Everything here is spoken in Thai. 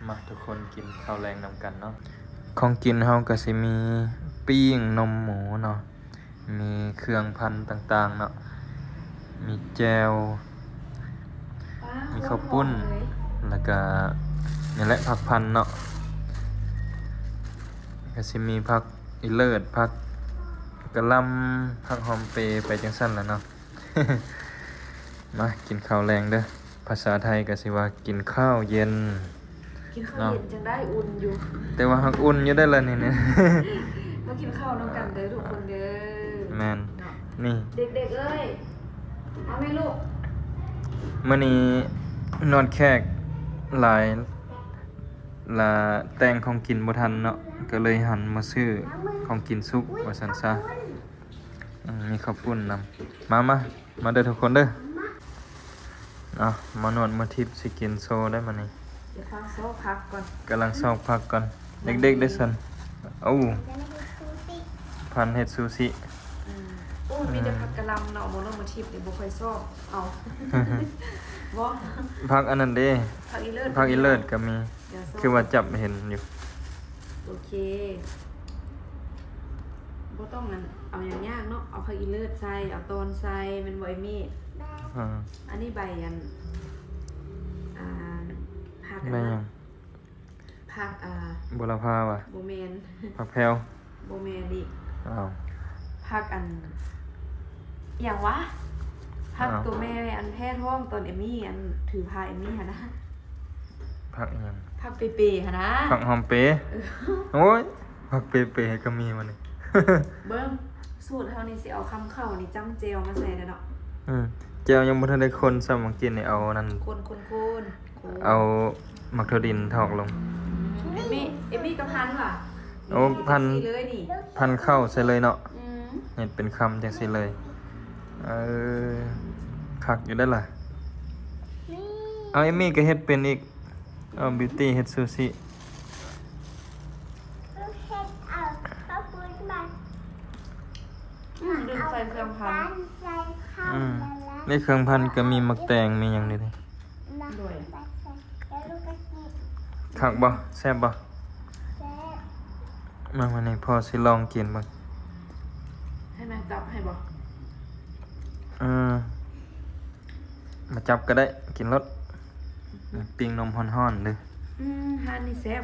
มาทุกคนกินข้าวแรงนำกันเนาะของกินเฮาก็สิมีปิ้งนมหมูเนาะมีเครื่องพันต่างๆเนาะมีแจวมีข้าวปุ้นแล้วก็นี่แหละผักพันเนาะก็สิมีผักอีเลิศผักกะหล่ำผักหอมเปรย์ไปจังซั่นแหละเนาะ มากินข้าวแรงเด้อภาษาไทยก็สิว่ากินข้าวเย็นกินข้าวเย็นจังได้อุ่นอยู่ แต่ว่าหักอุ่นอยู่ได้ละนี่เนี่ย มากินข้าวน้ำกันเด้อทุกคนเด้อ แมนนี่ เด็กๆเอ้ยเอาไหมลูก มื้อนี้นอนแขกหลายละแต่งของกินบ่ทันเนาะก็เลยหันมาซื้อของกินสุกว่าซั่นซะมีข้าวปุ้นนำมาเด้อทุกคนเด้อมานวดมาทิพย์สิกินโซได้มื้อนี้ เดี๋ยวฟังโซ่พักก่อน กำลังซอกผักก่อนเด็กๆได้ซั่นเอ้าพันเฮ็ดซูชิ โอ้ยมีแต่ผักกะหล่ำเนาะบ่ลงมาทิพย์นี่บ่ค่อยชอบเอาบ่ ผักอันนั้นเด้ ผักอีเลิศ ผักอีเลิศก็มี เดี๋ยวซ่ คือว่าจับเห็นอยู่ โอเคบ่ต้องงั้นเอาอย่างยากเนาะเอาผักอีเลิศใส่เอาตอนใส่มันบ่ไอ้มี อันนี้ใบอันผักอัน ได้ นั้ ยั น ง ผักบุรพาว่ะ โบเมน ผักแพรว โบเมนอีก อ้าว ผักอันอย่างวะผัก อ้าว ตัวแม่อันแพ้ท้องตอนเอมี่อันถือพาเอมี่ค่ะนะ ผักอีหยัง ผักเปย์ๆค่ะนะ ผักหอมเป๊ะโอ้ยผักเป๊ะๆก็มีมานี่ เบิ้งสูตรเท่านี้สิเอาคำเข้านี่จ้ำเจลมาใส่แล้วเนาะ เจียวยังบ่ทันได้คนซ้ำมากินนี่เอานั่น คนเอามักโทดินถอกลง เอมี่กับพันว่ะ โอ้พัน นี่เลยนี่ พันเข้าใส่เลยเนาะ อืม เห็ดเป็นคำจังซี่เลยคักอยู่ได้อล่ะเอาเอมี่ก็เฮ็ดเป็นอีกเอาบิวตี้เฮ็ดซูชิ ลืมใส่เครื่องพัน ในเครื่องพันก็มีมักแตงมีหยังนี่เด้ ด้วย คักบ่แซ่บบ่มาวันนี้พอสิลองกินบ่ ให้แม่จับให้บอก มาจับก็ได้กินรสปิ้งนมฮ้อนๆเด้อ ฮันนี่แซ่บ